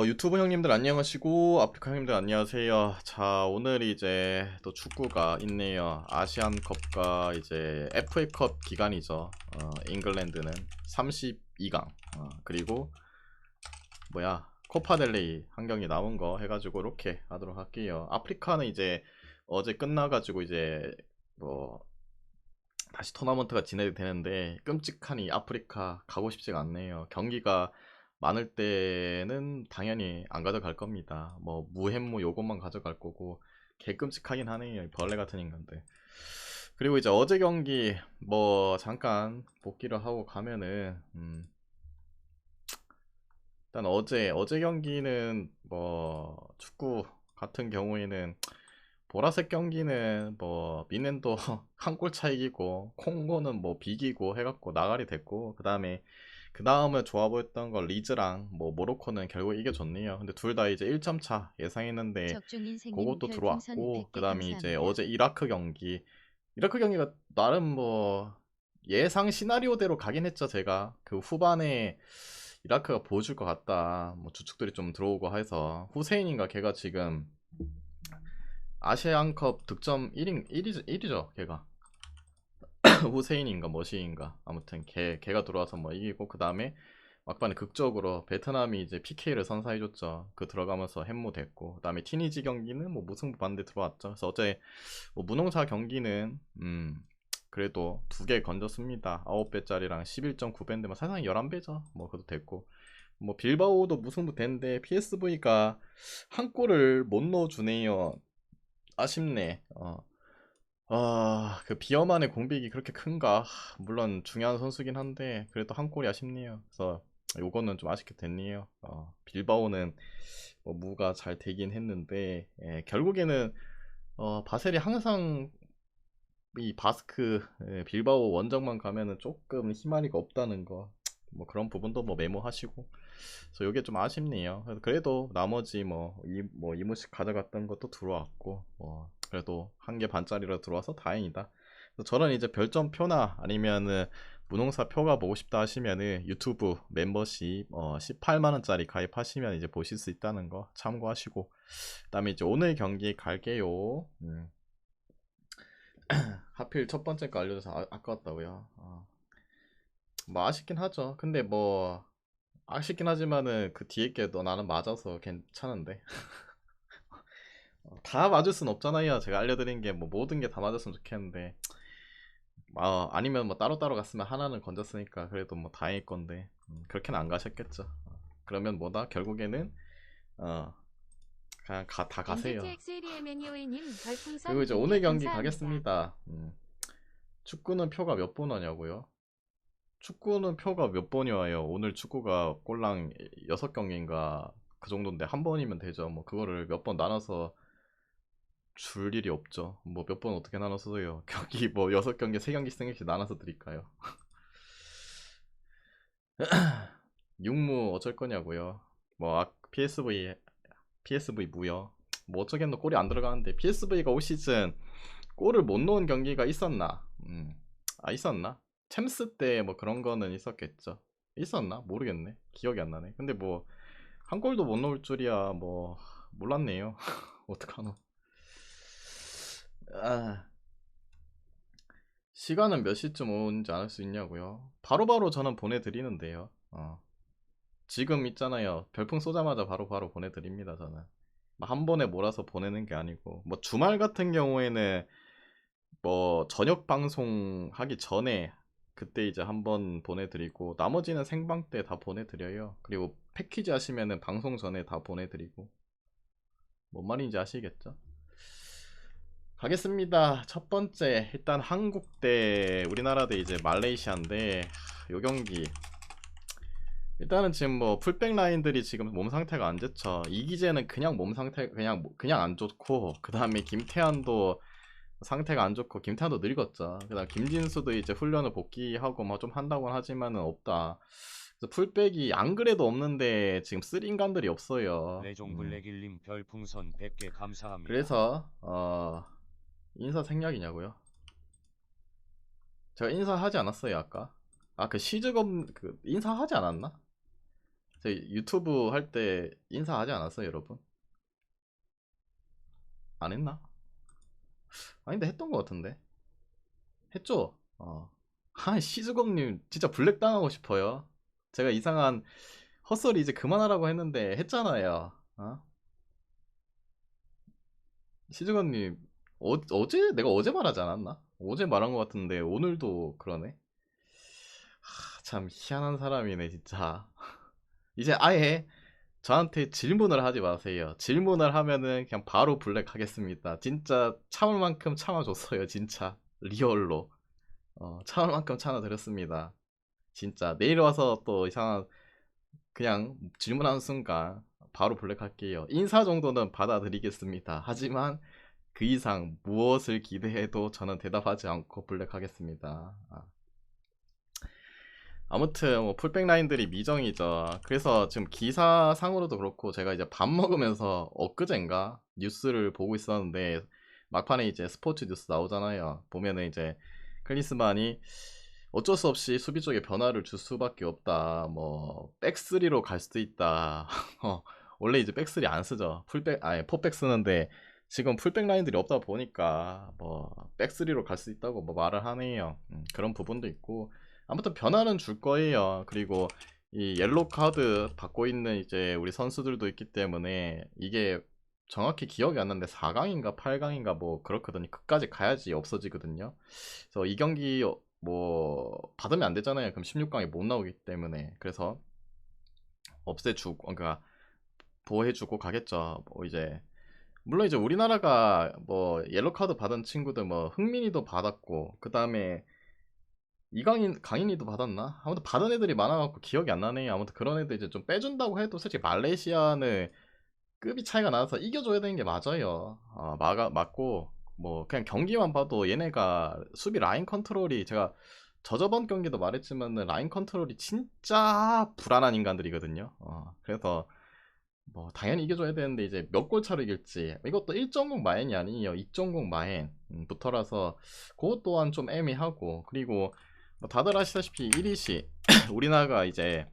유튜브 형님들 안녕하시고 아프리카 형님들 안녕하세요. 자, 오늘 이제 또 축구가 있네요. 아시안컵과 이제 FA컵 기간이죠. 잉글랜드는 32강. 그리고 뭐야 코파델레이 한 경기 남은 거 해가지고 이렇게 하도록 할게요. 아프리카는 이제 어제 끝나가지고 이제 뭐 다시 토너먼트가 진행되는데 끔찍하니 아프리카 가고 싶지가 않네요. 경기가 많을 때는 당연히 안 가져갈 겁니다. 뭐 무햄무 요것만 가져갈 거고 개 끔찍하긴 하네요. 이 벌레 같은 인간들. 그리고 이제 어제 경기 뭐 잠깐 복귀를 하고 가면은 일단 어제 경기는 뭐 축구 같은 경우에는 보라색 경기는 뭐 미넨도 한 골 차 이기고 콩고는 뭐 비기고 해갖고 나가리 됐고 그 다음에 좋아 보였던 건 리즈랑 뭐 모로코는 결국 이겨줬네요. 근데 둘 다 이제 1점 차 예상했는데 적중인생님 그것도 별풍선 들어왔고, 그 100개 다음에 이제 감사합니다. 어제 이라크 경기가 나름 뭐 예상 시나리오대로 가긴 했죠. 제가 그 후반에 이라크가 보여줄 것 같다 뭐 추측들이 좀 들어오고 해서 후세인인가 걔가 지금 아시안컵 득점 1위죠 걔가. 후세인인가 머시인가 아무튼 걔가 들어와서 뭐 이기고, 그 다음에 막판에 극적으로 베트남이 이제 PK를 선사해줬죠. 그 들어가면서 햄무 됐고, 그 다음에 티니지 경기는 뭐 무승부 반대 들어왔죠. 그래서 어제 뭐 무농사 경기는 그래도 두 개 건졌습니다. 9배짜리랑 11.9배인데 뭐 사상 11배죠. 뭐 그것도 됐고, 뭐 빌바오도 무승부 됐는데 PSV가 한 골을 못 넣어주네요. 아쉽네. 그 비어만의 공백이 그렇게 큰가? 물론 중요한 선수긴 한데 그래도 한 골이 아쉽네요. 그래서 요거는 좀 아쉽게 됐네요. 빌바오는 뭐 무가 잘 되긴 했는데, 결국에는 바셀이 항상 이 바스크, 빌바오 원정만 가면은 조금 희마리가 없다는 거, 뭐 그런 부분도 뭐 메모하시고. 그래서 요게 좀 아쉽네요. 그래도 나머지 뭐 이무씩 가져갔던 것도 들어왔고, 뭐 그래도 한 개 반짜리로 들어와서 다행이다. 그래서 저는 이제 별점표나 아니면은 무농사 표가 보고 싶다 하시면은 유튜브 멤버십 18만 원짜리 가입하시면 이제 보실 수 있다는 거 참고하시고, 그다음에 이제 오늘 경기 갈게요. 하필 첫 번째 거 알려줘서 아까웠다고요. 뭐 아쉽긴 하죠. 근데 뭐 아쉽긴 하지만은 그 뒤에 게 너 나는 맞아서 괜찮은데. 다 맞을 순 없잖아요. 제가 알려드린 게 뭐 모든 게 다 맞았으면 좋겠는데, 아니면 뭐 따로따로 갔으면 하나는 건졌으니까 그래도 뭐 다행일 건데, 그렇게는 안 가셨겠죠. 그러면 뭐다 결국에는 어 그냥 다 가세요. MZTXLEMNEO님 그리고 별풍선 이제 100개 오늘 경기 감사합니다. 가겠습니다. 축구는 표가 몇 번 하냐고요? 축구는 표가 몇 번이 와요? 오늘 축구가 꼴랑 6경기인가 그 정도인데 한 번이면 되죠. 뭐 그거를 몇 번 나눠서 줄 일이 없죠. 뭐 몇 번 어떻게 나눠서 요 경기 뭐 6경기 3경기씩 3경기씩 나눠서 드릴까요? 육무 어쩔 거냐고요? 뭐 PSV 무요. 뭐 어쩌겠노. 골이 안 들어가는데 PSV가 올 시즌 골을 못 넣은 경기가 있었나? 있었나? 챔스 때 뭐 그런 거는 있었겠죠. 있었나? 모르겠네. 기억이 안 나네. 근데 뭐 한 골도 못 넣을 줄이야 뭐 몰랐네요. 어떡하노. 아, 시간은 몇 시쯤 오는지 알 수 있냐고요? 바로바로 저는 보내드리는데요. 지금 있잖아요. 별풍 쏘자마자 바로바로 보내드립니다. 저는 한 번에 몰아서 보내는 게 아니고, 뭐 주말 같은 경우에는 뭐 저녁 방송 하기 전에 그때 이제 한번 보내드리고, 나머지는 생방 때 다 보내드려요. 그리고 패키지 하시면은 방송 전에 다 보내드리고. 뭔 말인지 아시겠죠? 가겠습니다. 첫 번째 일단 한국 대 우리나라 대 이제 말레이시아인데, 요 경기 일단은 지금 뭐 풀백 라인들이 지금 몸 상태가 안 좋죠. 이기재는 그냥 몸 상태 그냥 안 좋고, 그 다음에 김태환도 상태가 안 좋고, 김태환도 늙었죠. 그다음 김진수도 이제 훈련을 복귀하고 뭐 좀 한다고는 하지만은 없다. 그래서 풀백이 안 그래도 없는데 지금 쓸 인간들이 없어요. 레종블랙일님 별풍선 100개 감사합니다. 그래서 인사 생략이냐고요? 제가 인사하지 않았어요 아까? 그 시즈검 그 인사하지 않았나? 저 유튜브 할 때 인사하지 않았어요, 여러분? 안 했나? 아닌데 했던 것 같은데. 했죠? 시즈검님 진짜 블랙 당하고 싶어요. 제가 이상한 헛소리 이제 그만하라고 했는데 했잖아요. 시즈검님 어제 내가 어제 말하지 않았나? 어제 말한 것 같은데 오늘도 그러네. 참 희한한 사람이네 진짜. 이제 아예 저한테 질문을 하지 마세요. 질문을 하면은 그냥 바로 블랙 하겠습니다. 진짜 참을 만큼 참아줬어요. 진짜 리얼로. 참을 만큼 참아드렸습니다. 진짜 내일 와서 또 이상한 그냥 질문하는 순간 바로 블랙 할게요. 인사 정도는 받아들이겠습니다. 하지만 그 이상 무엇을 기대해도 저는 대답하지 않고 블랙 하겠습니다. 아무튼 뭐 풀백 라인들이 미정이죠. 그래서 지금 기사상으로도 그렇고 제가 이제 밥 먹으면서 엊그젠가 뉴스를 보고 있었는데 막판에 이제 스포츠 뉴스 나오잖아요. 보면은 이제 클린스만이 어쩔 수 없이 수비 쪽에 변화를 줄 수밖에 없다. 뭐 백스리로 갈 수도 있다. 원래 이제 백스리 안 쓰죠. 풀백 아니 포백 쓰는데 지금 풀백 라인들이 없다 보니까 뭐 백스리로 갈 수 있다고 뭐 말을 하네요. 그런 부분도 있고 아무튼 변화는 줄 거예요. 그리고 이 옐로 카드 받고 있는 이제 우리 선수들도 있기 때문에 이게 정확히 기억이 안 나는데 4강인가 8강인가 뭐 그렇거든요. 끝까지 가야지 없어지거든요. 그래서 이 경기 뭐 받으면 안 되잖아요. 그럼 16강에 못 나오기 때문에 그래서 없애주고 그러니까 보호해주고 가겠죠. 뭐 이제 물론 이제 우리나라가 뭐 옐로 카드 받은 친구들 뭐 흥민이도 받았고 그 다음에 이강인 강인이도 받았나? 아무튼 받은 애들이 많아갖고 기억이 안 나네. 아무튼 그런 애들 이제 좀 빼준다고 해도 솔직히 말레이시아는 급이 차이가 나서 이겨줘야 되는 게 맞아요. 맞고 뭐 그냥 경기만 봐도 얘네가 수비 라인 컨트롤이 제가 저저번 경기도 말했지만 라인 컨트롤이 진짜 불안한 인간들이거든요. 그래서 뭐 당연히 이겨줘야 되는데 이제 몇 골 차로 이길지 이것도 1.0 마엔이 아니에요. 2.0 마엔 부터라서 그것 또한 좀 애매하고 그리고 뭐 다들 아시다시피 1위시 우리나라가 이제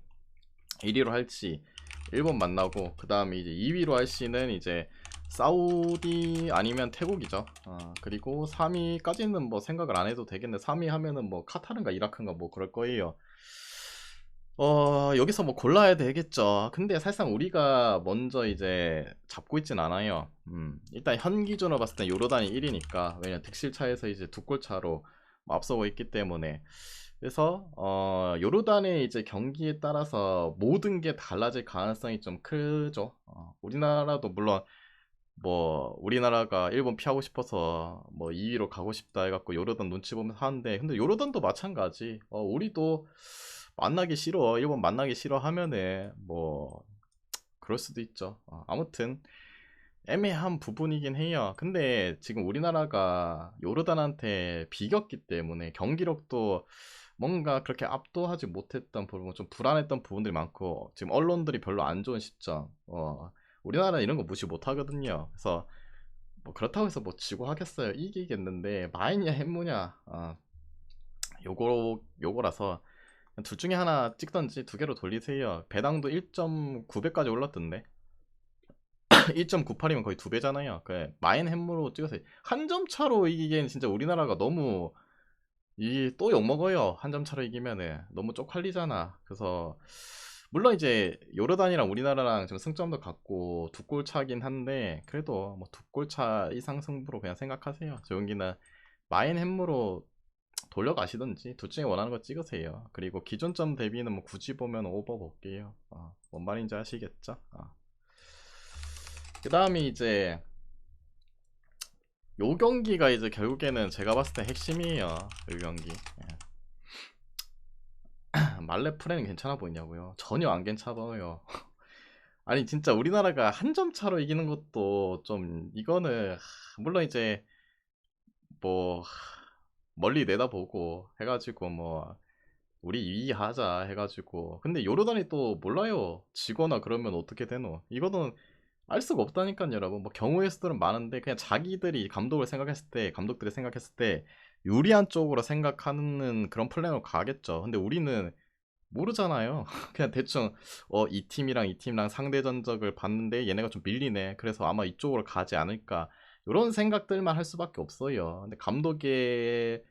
1위로 할지 일본 만나고 그 다음에 이제 2위로 할 시는 이제 사우디 아니면 태국이죠. 그리고 3위까지는 뭐 생각을 안 해도 되겠네. 3위 하면은 뭐 카타르인가 이라크인가 뭐 그럴 거예요. 여기서 뭐 골라야 되겠죠. 근데 사실상 우리가 먼저 이제 잡고 있진 않아요. 일단 현 기준으로 봤을 때 요르단이 1위니까 왜냐면 득실 차에서 이제 2골 차로 뭐 앞서고 있기 때문에 그래서 요르단의 이제 경기에 따라서 모든 게 달라질 가능성이 좀 크죠. 우리나라도 물론 뭐 우리나라가 일본 피하고 싶어서 뭐 2위로 가고 싶다 해갖고 요르단 눈치 보면서 하는데 근데 요르단도 마찬가지. 우리도 만나기 싫어 일본 만나기 싫어 하면은 뭐 그럴 수도 있죠. 아무튼 애매한 부분이긴 해요. 근데 지금 우리나라가 요르단한테 비겼기 때문에 경기력도 뭔가 그렇게 압도하지 못했던 부분, 좀 불안했던 부분들이 많고 지금 언론들이 별로 안 좋은 시점. 우리나라는 이런 거 무시 못 하거든요. 그래서 뭐 그렇다고 해서 뭐 지고 하겠어요. 이기겠는데 마이냐 햄무냐 요거라서 둘 중에 하나 찍던지 두 개로 돌리세요. 배당도 1.9배까지 올랐던데 1.98이면 거의 두 배잖아요. 그 마인 햄무로 찍어서 한 점 차로 이기기엔 진짜 우리나라가 너무 이 또 욕먹어요. 한 점 차로 이기면은 너무 쪽팔리잖아. 그래서 물론 이제 요르단이랑 우리나라랑 지금 승점도 같고 두 골 차긴 한데 그래도 뭐 두 골 차 이상 승부로 그냥 생각하세요. 저 경기는 마인 햄무로 돌려가시던지 둘 중에 원하는 거 찍으세요. 그리고 기존점 대비는 뭐 굳이 보면 오버 볼게요. 뭔 말인지 아시겠죠? 그 다음에 이제 요 경기가 이제 결국에는 제가 봤을 때 핵심이에요. 요 경기. 말레 프레는 괜찮아 보이냐고요? 전혀 안 괜찮아 보여요. 아니 진짜 우리나라가 한 점 차로 이기는 것도 좀 이거는 물론 이제 뭐 멀리 내다보고 해가지고 뭐 우리 2위 하자 해가지고 근데 요르단이 또 몰라요. 지거나 그러면 어떻게 되노? 이거는 알 수가 없다니까요 여러분. 뭐 경우의 수들은 많은데 그냥 자기들이 감독들이 생각했을 때 유리한 쪽으로 생각하는 그런 플랜으로 가겠죠. 근데 우리는 모르잖아요. 그냥 대충 이 팀이랑 이 팀이랑 상대 전적을 봤는데 얘네가 좀 밀리네. 그래서 아마 이쪽으로 가지 않을까. 이런 생각들만 할 수밖에 없어요. 근데 감독의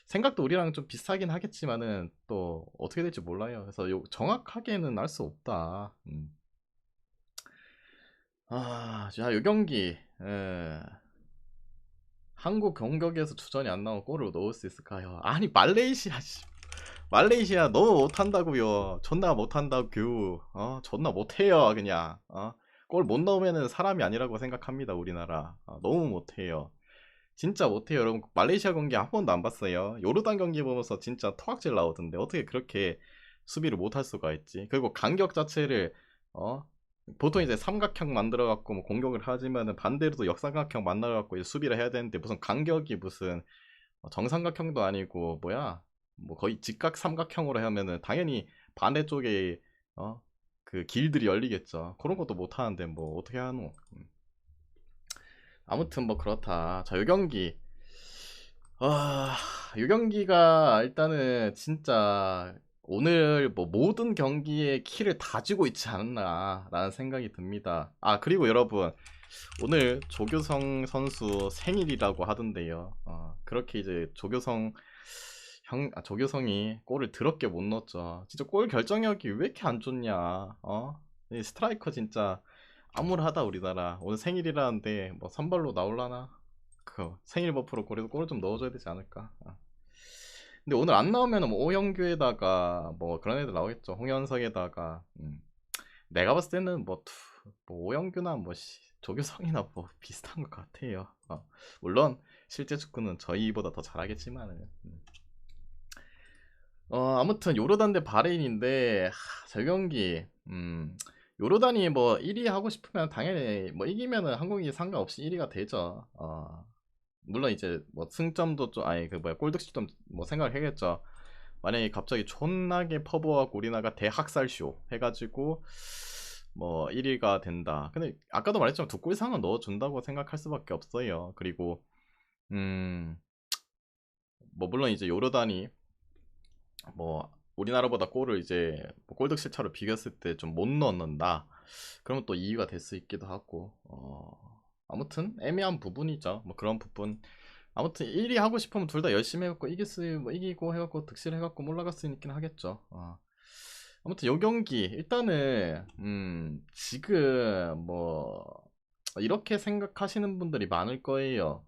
생각도 우리랑 좀 비슷하긴 하겠지만은 또 어떻게 될지 몰라요. 그래서 정확하게는 알 수 없다. 자, 요 경기 한국 공격에서 주전이 안 나오고 골을 넣을 수 있을까요? 아니 말레이시아 씨. 말레이시아 너무 못한다고요. 존나 못한다고. 존나 못해요 그냥. 골 못 넣으면은 사람이 아니라고 생각합니다 우리나라. 너무 못해요. 진짜 못해요 여러분. 말레이시아 경기 한 번도 안 봤어요. 요르단 경기 보면서 진짜 토악질 나오던데 어떻게 그렇게 수비를 못할 수가 있지. 그리고 간격 자체를 보통 이제 삼각형 만들어 갖고 뭐 공격을 하지만은 반대로도 역삼각형 만들어 갖고 이제 수비를 해야 되는데 무슨 간격이 무슨 정삼각형도 아니고 뭐야 뭐 거의 직각 삼각형으로 하면은 당연히 반대쪽에 그 길들이 열리겠죠. 그런 것도 못 하는데 뭐 어떻게 하노. 아무튼 뭐 그렇다. 자, 요 경기 요 경기가 일단은 진짜 오늘 뭐 모든 경기에 키를 다 쥐고 있지 않았나 라는 생각이 듭니다. 그리고 여러분 오늘 조교성 선수 생일이라고 하던데요. 그렇게 이제 조교성이 골을 더럽게 못 넣었죠. 진짜 골 결정력이 왜 이렇게 안 좋냐. 이 스트라이커 진짜 암울하다 우리나라. 오늘 생일이라는데 뭐 선발로 나올라나? 그 생일 버프로 그래도 골을 좀 넣어줘야 되지 않을까. 근데 오늘 안 나오면 뭐 오영규에다가 뭐 그런 애들 나오겠죠. 홍현석에다가 내가 봤을 때는 뭐 오영규나 뭐 조규성이나 뭐 비슷한 것 같아요. 물론 실제 축구는 저희보다 더 잘하겠지만은. 아무튼 요르단 대 바레인인데 저 경기 요르단이 뭐 1위 하고 싶으면 당연히 뭐 이기면은 한국이 상관없이 1위가 되죠. 물론 이제 뭐 승점도 좀 아니 그 뭐야 골득실점 뭐 생각을 해야겠죠. 만약에 갑자기 존나게 퍼부어갖고 우리나라가 대학살쇼 해가지고 뭐 1위가 된다. 근데 아까도 말했지만 두 골 이상은 넣어준다고 생각할 수밖에 없어요. 그리고 뭐 물론 이제 요르단이 뭐 우리나라보다 골을 이제 뭐 골득실 차로 비겼을 때 좀 못 넣는다. 그러면 또 이유가 될 수 있기도 하고 아무튼 애매한 부분이죠. 뭐 그런 부분. 아무튼 1위 하고 싶으면 둘 다 열심히 해갖고 뭐 이기고 해갖고 득실 해갖고 올라갈 수 있긴 하겠죠. 아무튼 요 경기 일단은 지금 뭐 이렇게 생각하시는 분들이 많을 거예요.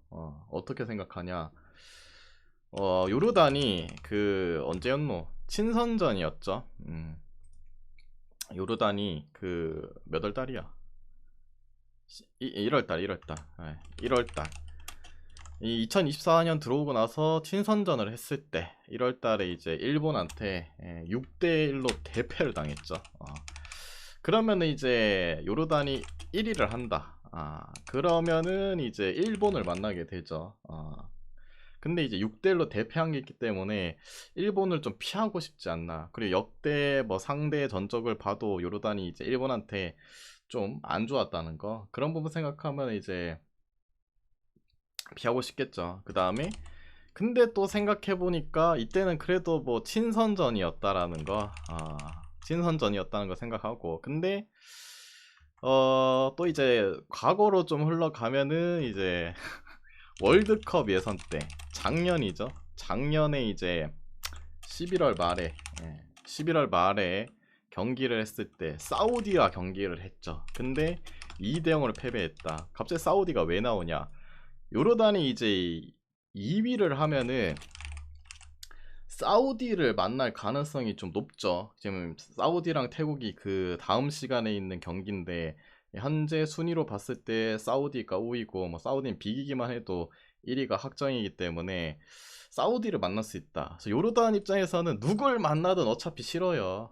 어떻게 생각하냐? 요르단이 그 언제였노? 친선전이었죠. 요르단이 그 몇 월 달이야? 1월달 1월달 이 2024년 들어오고 나서 친선전을 했을 때 1월달에 이제 일본한테 6대1로 대패를 당했죠. 그러면은 이제 요르단이 1위를 한다. 그러면은 이제 일본을 만나게 되죠. 근데 이제 6대1로 대패한 게 있기 때문에 일본을 좀 피하고 싶지 않나. 그리고 역대 뭐 상대 전적을 봐도 요르단이 이제 일본한테 좀 안 좋았다는 거. 그런 부분 생각하면 이제 피하고 싶겠죠. 그 다음에 근데 또 생각해보니까 이때는 그래도 뭐 친선전이었다라는 거. 친선전이었다는 거 생각하고. 근데 또 이제 과거로 좀 흘러가면은 이제 월드컵 예선 때 작년이죠. 작년에 이제 11월 말에 경기를 했을 때 사우디와 경기를 했죠. 근데 2대0으로 패배했다. 갑자기 사우디가 왜 나오냐? 요르단이 이제 2위를 하면은 사우디를 만날 가능성이 좀 높죠. 지금 사우디랑 태국이 그 다음 시간에 있는 경기인데 현재 순위로 봤을 때 사우디가 5위고 뭐 사우디는 비기기만 해도 1위가 확정이기 때문에 사우디를 만날 수 있다. 그래서 요르단 입장에서는 누굴 만나든 어차피 싫어요.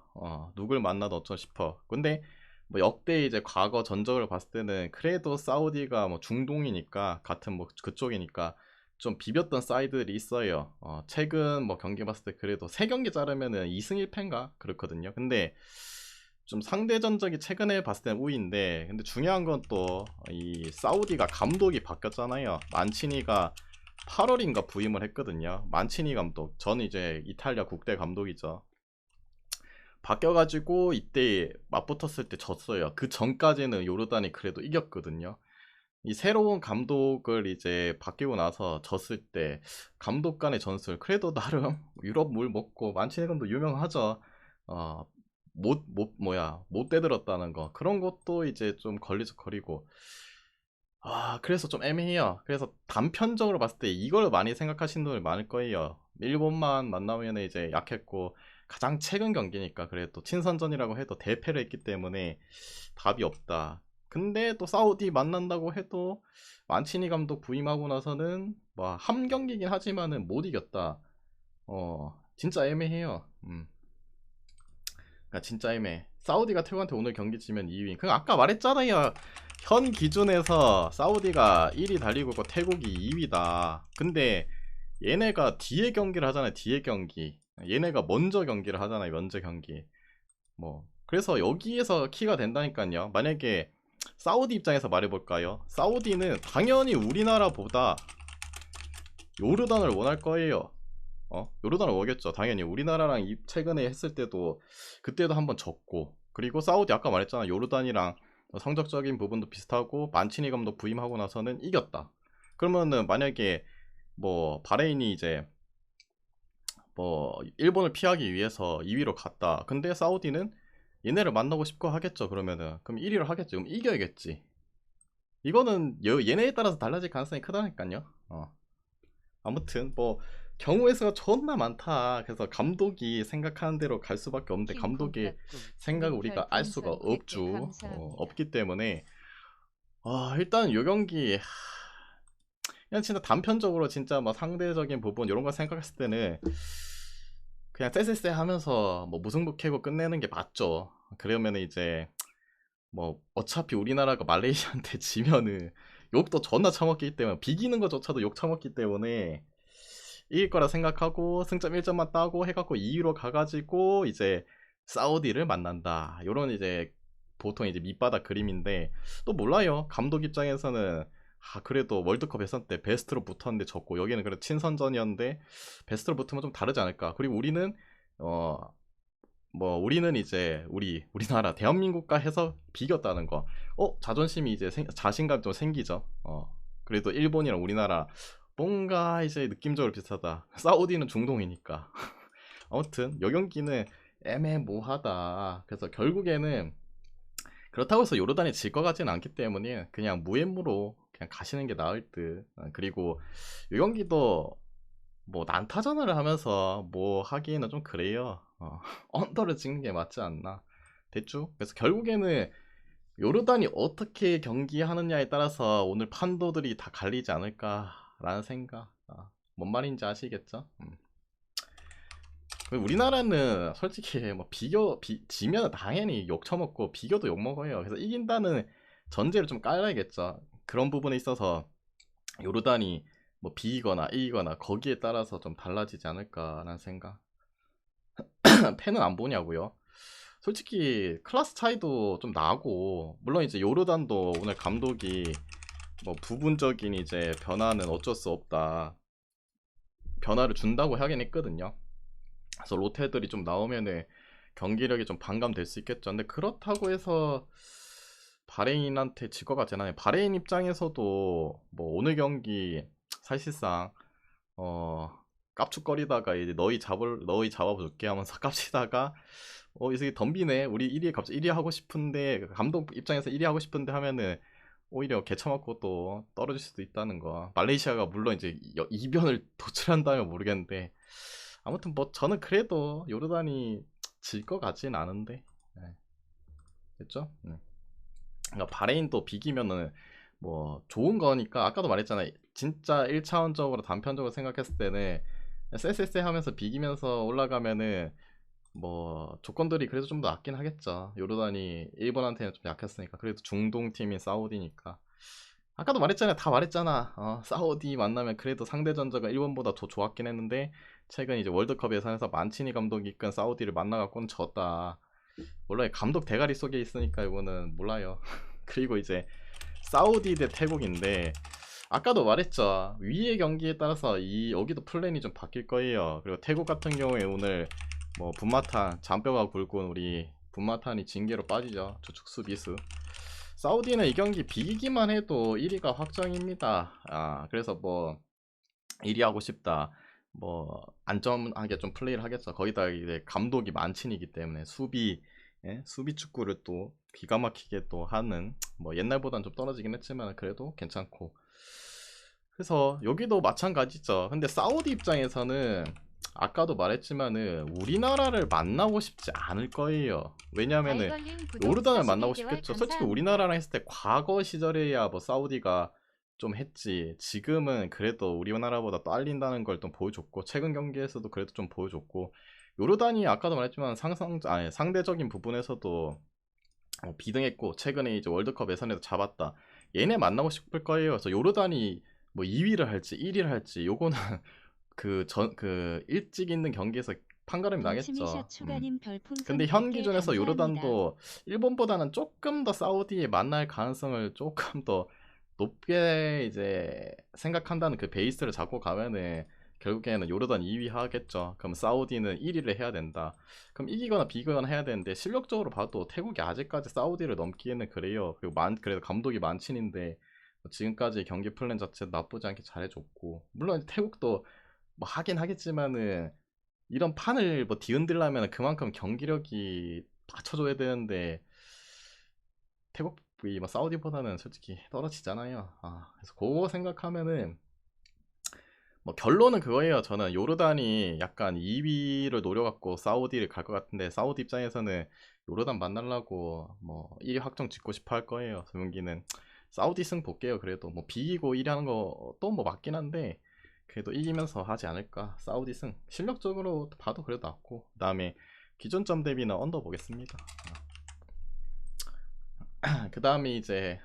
누굴 만나도 어쩌 싶어. 근데 뭐 역대 이제 과거 전적을 봤을 때는 그래도 사우디가 뭐 중동이니까 같은 뭐 그쪽이니까 좀 비볐던 사이드들이 있어요. 최근 뭐 경기 봤을 때 그래도 3경기 자르면은 2승 1패인가 그렇거든요. 근데 좀 상대 전적이 최근에 봤을 때는 우위인데 근데 중요한 건 또 이 사우디가 감독이 바뀌었잖아요. 만치니가 8월인가 부임을 했거든요. 만치니 감독. 전 이제 이탈리아 국대 감독이죠. 바뀌어가지고 이때 맞붙었을 때 졌어요. 그 전까지는 요르단이 그래도 이겼거든요. 이 새로운 감독을 이제 바뀌고 나서 졌을 때 감독 간의 전술 그래도 나름 유럽 물 먹고 만치네감도 유명하죠. 못 대들었다는 거 그런 것도 이제 좀 걸리적거리고 그래서 좀 애매해요. 그래서 단편적으로 봤을 때 이걸 많이 생각하시는 분들 많을 거예요. 일본만 만나면 이제 약했고 가장 최근 경기니까 그래도 친선전이라고 해도 대패를 했기 때문에 답이 없다. 근데 또 사우디 만난다고 해도 만치니 감독 부임하고 나서는 뭐 한 경기긴 하지만은 못 이겼다. 진짜 애매해요. 그러니까 진짜 애매해. 사우디가 태국한테 오늘 경기 지면 2위. 그 아까 말했잖아요. 현 기준에서 사우디가 1위 달리고 있고 태국이 2위다. 근데 얘네가 뒤에 경기를 하잖아요. 뒤에 경기. 얘네가 먼저 경기를 하잖아요. 먼저 경기. 뭐 그래서 여기에서 키가 된다니까요. 만약에 사우디 입장에서 말해볼까요? 사우디는 당연히 우리나라보다 요르단을 원할 거예요. 요르단을 오겠죠. 당연히 우리나라랑 최근에 했을 때도 그때도 한번 졌고 그리고 사우디 아까 말했잖아. 요르단이랑 성적적인 부분도 비슷하고 만치니 감독 부임하고 나서는 이겼다. 그러면은 만약에 뭐 바레인이 이제 뭐 일본을 피하기 위해서 2위로 갔다. 근데 사우디는 얘네를 만나고 싶고 하겠죠. 그러면은 그럼 1위를 하겠지. 그럼 이겨야겠지. 이거는 얘네에 따라서 달라질 가능성이 크다니까요. 아무튼 뭐 경우의 수가 존나 많다. 그래서 감독이 생각하는 대로 갈 수밖에 없는데 감독의 생각을 우리가 알 수가 없죠. 없기 때문에 일단 요 경기 그냥 진짜 단편적으로 진짜 뭐 상대적인 부분 이런 거 생각했을 때는 그냥 쎄쎄쎄 하면서 뭐 무승부 캐고 끝내는 게 맞죠. 그러면 이제 뭐 어차피 우리나라가 말레이시아한테 지면은 욕도 존나 처먹기 때문에 비기는 것조차도 욕 처먹기 때문에 이길 거라 생각하고 승점 1점만 따고 해갖고 2위로 가가지고 이제 사우디를 만난다. 요런 이제 보통 이제 밑바닥 그림인데 또 몰라요. 감독 입장에서는 그래도 월드컵 예선 때 베스트로 붙었는데 졌고 여기는 그래도 친선전이었는데 베스트로 붙으면 좀 다르지 않을까. 그리고 우리는 우리는 이제 우리나라 대한민국과 해서 비겼다는 거. 자존심이 이제 자신감 좀 생기죠. 그래도 일본이랑 우리나라 뭔가 이제 느낌적으로 비슷하다. 사우디는 중동이니까. 아무튼 요 경기는 애매모하다. 그래서 결국에는 그렇다고 해서 요르단이 질 것 같지는 않기 때문에 그냥 무엠무로 그냥 가시는 게 나을 듯. 그리고 요 경기도 뭐 난타전을 하면서 뭐 하기에는 좀 그래요. 언더를 찍는 게 맞지 않나. 대충. 그래서 결국에는 요르단이 어떻게 경기하느냐에 따라서 오늘 판도들이 다 갈리지 않을까라는 생각. 뭔 말인지 아시겠죠? 우리나라는 솔직히 뭐 지면 당연히 욕 처먹고 비겨도 욕 먹어요. 그래서 이긴다는 전제를 좀 깔아야겠죠. 그런 부분에 있어서 요르단이 뭐 비기거나 이기거나 거기에 따라서 좀 달라지지 않을까라는 생각. 팬은 안 보냐고요? 솔직히 클래스 차이도 좀 나고 물론 이제 요르단도 오늘 감독이 뭐 부분적인 이제 변화는 어쩔 수 없다. 변화를 준다고 하긴 했거든요. 그래서 로테들이 좀 나오면은 경기력이 좀 반감될 수 있겠죠. 근데 그렇다고 해서 바레인한테 질 것 같진 않아요. 바레인 입장에서도 뭐 오늘 경기 사실상 깝죽거리다가 이제 너희 잡아볼게 하면서 깝치다가 이 새끼 덤비네. 우리 1위 갑자기 1위 하고 싶은데 감독 입장에서 1위 하고 싶은데 하면은 오히려 개쳐맞고 또 떨어질 수도 있다는 거. 말레이시아가 물론 이제 이변을 도출한다면 모르겠는데 아무튼 뭐 저는 그래도 요르단이 질 것 같진 않은데 됐죠? 그러니까 바레인도 비기면은 뭐 좋은 거니까 아까도 말했잖아요. 진짜 1차원적으로 단편적으로 생각했을 때는 쎄쎄쎄 하면서 비기면서 올라가면은 뭐 조건들이 그래도 좀 더 낫긴 하겠죠. 요르단이 일본한테는 좀 약했으니까 그래도 중동 팀인 사우디니까 아까도 말했잖아요. 다 말했잖아. 사우디 만나면 그래도 상대 전적은 일본보다 더 좋았긴 했는데 최근 이제 월드컵 예선에서 만치니 감독이 이끈 사우디를 만나갖고는 졌다. 몰라요. 감독 대가리 속에 있으니까 이거는 몰라요. 그리고 이제 사우디 대 태국인데 아까도 말했죠. 위의 경기에 따라서 여기도 플랜이 좀 바뀔 거예요. 그리고 태국 같은 경우에 오늘 뭐 분마탄 잔뼈가 굵은 우리 분마탄이 징계로 빠지죠. 저축 수비수. 사우디는 이 경기 비기기만 해도 1위가 확정입니다. 그래서 뭐 1위 하고 싶다. 뭐 안전하게 좀 플레이를 하겠죠. 거기다 이제 감독이 만친이기 때문에 수비 축구를 또 기가 막히게 또 하는, 뭐 옛날보단 좀 떨어지긴 했지만 그래도 괜찮고. 그래서 여기도 마찬가지죠. 근데 사우디 입장에서는 아까도 말했지만은 우리나라를 만나고 싶지 않을 거예요. 왜냐면은 요르단을 만나고 싶겠죠. 솔직히 우리나라랑 했을 때 과거 시절에야 뭐 사우디가 좀 했지. 지금은 그래도 우리나라보다 딸린다는 걸 좀 보여줬고, 최근 경기에서도 그래도 좀 보여줬고, 요르단이 아까도 말했지만 상대적인 부분에서도 비등했고, 최근에 이제 월드컵 예선에도 잡았다. 얘네 만나고 싶을 거예요. 그래서 요르단이 뭐 2위를 할지 1위를 할지 요거는 그 일찍 있는 경기에서 판가름이 나겠죠. 근데 현 기준에서 요르단도 일본보다는 조금 더 사우디에 만날 가능성을 조금 더 높게 이제 생각한다는 그 베이스를 잡고 가면은 결국에는 요르단 2위 하겠죠. 그럼 사우디는 1위를 해야 된다. 그럼 이기거나 비기거나 해야 되는데, 실력적으로 봐도 태국이 아직까지 사우디를 넘기에는 그래요. 그리고 그래도 감독이 만친인데 지금까지 경기 플랜 자체 나쁘지 않게 잘해줬고, 물론 태국도 뭐 하긴 하겠지만은 이런 판을 뭐 뒤흔들려면 그만큼 경기력이 받쳐줘야 되는데, 태국이 뭐 사우디보다는 솔직히 떨어지잖아요. 그래서 그거 생각하면은 뭐 결론은 그거예요. 저는 요르단이 약간 2위를 노려갖고 사우디를 갈 것 같은데, 사우디 입장에서는 요르단 만나려고 뭐 1위 확정 짓고 싶어 할 거예요. 소용기는 사우디 승 볼게요. 그래도 뭐 비기고 1위 하는 것도 뭐 맞긴 한데, 그래도 이기면서 하지 않을까. 사우디 승 실력적으로 봐도 그래도 낫고, 그 다음에 기존점 대비는 언더 보겠습니다. 그 다음에 이제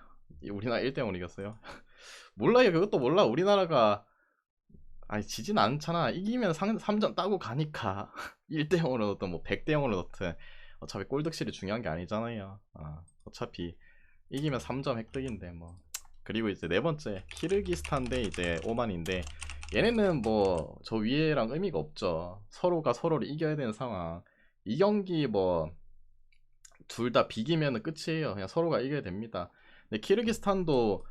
우리나라 1대0으로 이겼어요. 몰라요. 그것도 몰라. 우리나라가 아니 지진 않잖아. 이기면 3점 따고 가니까 1대0으로 넣든 뭐 100대0으로 넣든 어차피 골득실이 중요한 게 아니잖아요. 어차피 이기면 3점 획득인데 뭐. 그리고 이제 네 번째 키르기스탄 대 이제 오만인데, 얘네는 뭐 저 위에랑 의미가 없죠. 서로가 서로를 이겨야 되는 상황. 이 경기 뭐 둘 다 비기면은 끝이에요. 그냥 서로가 이겨야 됩니다. 근데 키르기스탄도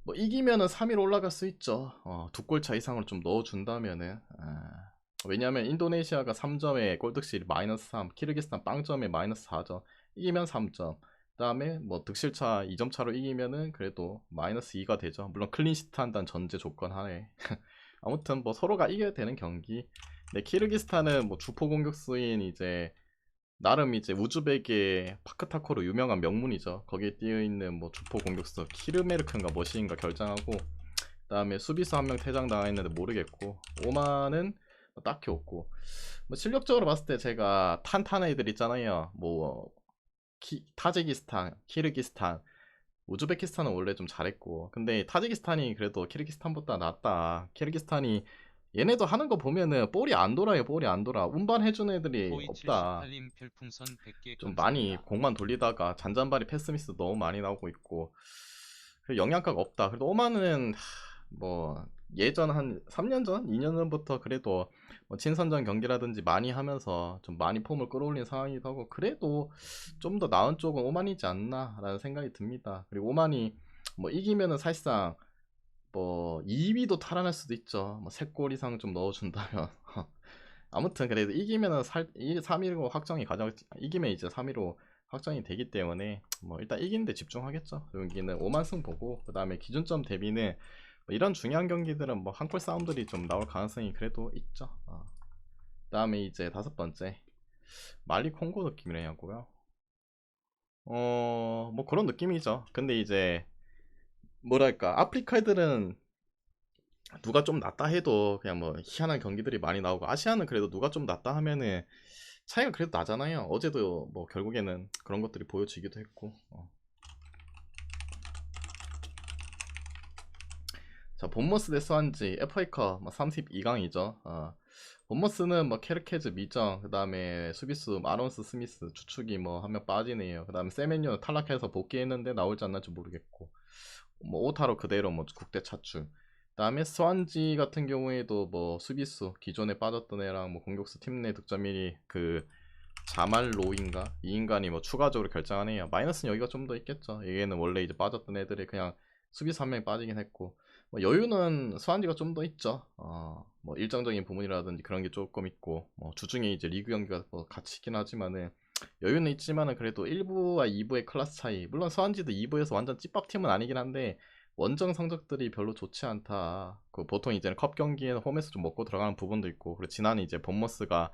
뭐 이기면은 3위로 올라갈 수 있죠. 2골차 이상으로 좀 넣어준다면은. 왜냐면 인도네시아가 3점에 골득실 마이너스 3, 키르기스탄 빵점에 마이너스 4점. 이기면 3점. 그 다음에 뭐 득실차 2점 차로 이기면은 그래도 마이너스 2가 되죠. 물론 클린시트 한다는 전제 조건 하에. 아무튼 뭐 서로가 이겨야 되는 경기. 근데 키르기스탄은 뭐 주포 공격수인 이제 나름 이제 우즈벡의 파크타코로 유명한 명문이죠. 거기에 뛰어있는 뭐 주포 공격수 키르메르크인가 머시인가 결장하고, 그 다음에 수비수 한 명 퇴장당했는데 모르겠고, 오만은 뭐 딱히 없고, 뭐 실력적으로 봤을 때 제가 탄탄한 애들 있잖아요. 뭐 타지키스탄, 키르기스탄, 우즈베키스탄은 원래 좀 잘했고, 근데 타지키스탄이 그래도 키르기스탄보다 낫다. 키르기스탄이 얘네도 하는 거 보면은 볼이 안 돌아요. 볼이 안 돌아. 운반해주는 애들이 없다. 좀 많이 공만 돌리다가 잔잔바리 패스미스 너무 많이 나오고 있고, 영양가가 없다. 그래도 오만은 뭐 예전 한 3년 전, 2년 전부터 그래도 뭐 친선전 경기라든지 많이 하면서 좀 많이 폼을 끌어올린 상황이기도 하고, 그래도 좀 더 나은 쪽은 오만이지 않나 라는 생각이 듭니다. 그리고 오만이 뭐 이기면은 사실상 뭐 2위도 탈환할 수도 있죠. 뭐 3골 이상 좀 넣어준다면. 아무튼 그래도 이기면은 3위로 확정이 이기면 이제 3위로 확정이 되기 때문에 뭐 일단 이기는데 집중하겠죠. 여기는 5만승 보고, 그 다음에 기준점 대비는 뭐 이런 중요한 경기들은 뭐 한골 싸움들이 좀 나올 가능성이 그래도 있죠. 그 다음에 이제 5번째 말리 콩고 느낌이라고요. 뭐 그런 느낌이죠. 근데 이제 뭐랄까, 아프리카 애들은 누가 좀 낫다 해도 그냥 뭐 희한한 경기들이 많이 나오고, 아시아는 그래도 누가 좀 낫다 하면은 차이가 그래도 나잖아요. 어제도 뭐 결국에는 그런 것들이 보여지기도 했고. 자, 본머스 대 스완지 FA컵 32강이죠. 본머스는 뭐 케르케즈 미정, 그 다음에 수비수 마론스 스미스 주축이 뭐 한 명 빠지네요. 그 다음에 세멘요 탈락해서 복귀했는데 나올지 안 나올지 모르겠고, 뭐 오타로 그대로 뭐 국대 차출. 그 그다음에 스완지 같은 경우에도 뭐 수비수 기존에 빠졌던 애랑 뭐 공격수 팀 내 득점 1위 그 자말 로인가 이 인간이 뭐 추가적으로 결정하네요. 마이너스는 여기가 좀 더 있겠죠. 얘는 원래 이제 빠졌던 애들이 그냥 수비수 한 명이 빠지긴 했고 뭐 여유는 스완지가 좀 더 있죠. 뭐 일정적인 부분이라든지 그런 게 조금 있고 뭐 주중에 이제 리그 경기가 뭐 같이 있긴 하지만은 여유는 있지만은 그래도 1부와 2부의 클래스 차이 물론 스완지도 2부에서 완전 찐밥팀은 아니긴 한데 원정 성적들이 별로 좋지 않다. 그 보통 이제는 컵 경기에서 홈에서 좀 먹고 들어가는 부분도 있고 그리고 지난해 이제 본머스가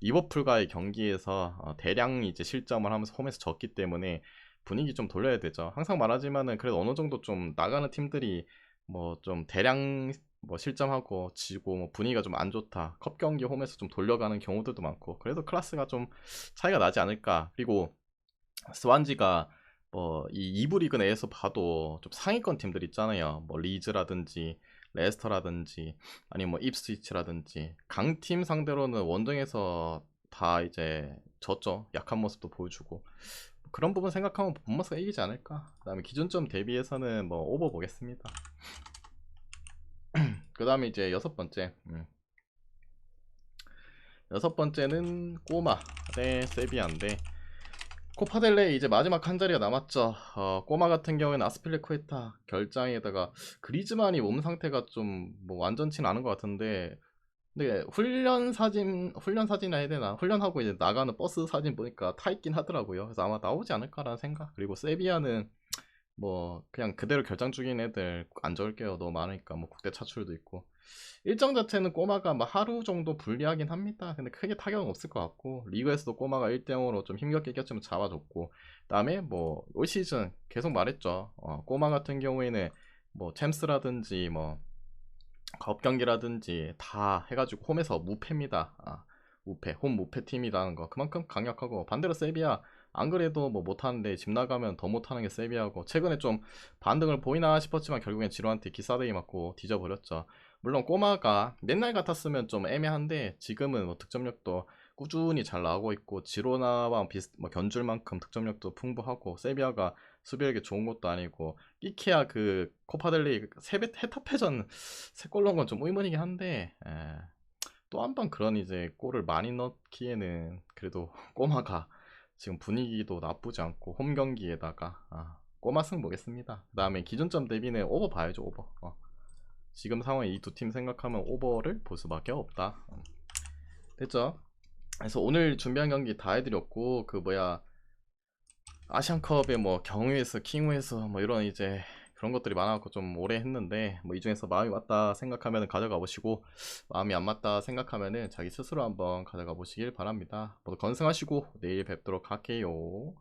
리버풀과의 경기에서 대량 이제 실점을 하면서 홈에서 졌기 때문에 분위기 좀 돌려야 되죠. 항상 말하지만은 그래도 어느 정도 좀 나가는 팀들이 뭐 좀 대량 뭐 실점하고 지고 뭐 분위기가 좀 안 좋다. 컵 경기 홈에서 좀 돌려가는 경우들도 많고 그래도 클래스가 좀 차이가 나지 않을까. 그리고 스완지가 뭐 이 2부 리그 내에서 봐도 좀 상위권 팀들 있잖아요. 뭐 리즈라든지 레스터라든지 아니면 뭐 입스위치라든지 강팀 상대로는 원정에서 다 이제 졌죠. 약한 모습도 보여주고 그런 부분 생각하면 본머스가 이기지 않을까. 그 다음에 기준점 대비해서는 뭐 오버 보겠습니다. 그 다음에 이제 여섯 번째는 꼬마 대 세비야인데 코파델레 이제 마지막 한 자리가 남았죠. 꼬마 같은 경우에는 아스필리쿠에타 결장에다가 그리즈만이 몸 상태가 좀 뭐 완전치는 않은 것 같은데 근데 훈련 사진이라 해야 되나 훈련하고 이제 나가는 버스 사진 보니까 타 있긴 하더라고요. 그래서 아마 나오지 않을까라는 생각. 그리고 세비야는 뭐 그냥 그대로 결장 중인 애들 안 적을게요. 너무 많으니까 뭐 국대 차출도 있고 일정 자체는 꼬마가 막 하루 정도 불리하긴 합니다. 근데 크게 타격은 없을 것 같고 리그에서도 꼬마가 1대0으로 좀 힘겹게 이겼지만 잡아줬고 그다음에 뭐 올 시즌 계속 말했죠. 꼬마 같은 경우에는 뭐 챔스라든지 뭐 컵 경기라든지 다 해가지고 홈에서 무패입니다. 무패 홈 무패 팀이라는 거 그만큼 강력하고 반대로 세비야 안 그래도 뭐 못하는데 집 나가면 더 못하는 게 세비야고 최근에 좀 반등을 보이나 싶었지만 결국엔 지로한테 기사대기 맞고 뒤져버렸죠. 물론 꼬마가 옛날 같았으면 좀 애매한데 지금은 뭐 득점력도 꾸준히 잘 나오고 있고 지로나와 뭐 견줄 만큼 득점력도 풍부하고 세비야가 수비력이 좋은 것도 아니고 끼케야 그 코파델리 헤타페전 3골 넣은 건 좀 의문이긴 한데 또 한 번 그런 이제 골을 많이 넣기에는 그래도 꼬마가 지금 분위기도 나쁘지 않고 홈 경기에다가 꼬마 승 보겠습니다. 그 다음에 기준점 대비는 오버 봐야죠. 오버. 지금 상황에 이 두 팀 생각하면 오버를 볼 수밖에 없다. 됐죠? 그래서 오늘 준비한 경기 다 해드렸고 그 뭐야 아시안컵에 뭐 경유에서 킹우에서 뭐 이런 이제 그런 것들이 많아갖고 좀 오래 했는데 뭐 이 중에서 마음이 맞다 생각하면 가져가 보시고 마음이 안 맞다 생각하면은 자기 스스로 한번 가져가 보시길 바랍니다. 모두 건승하시고 내일 뵙도록 할게요.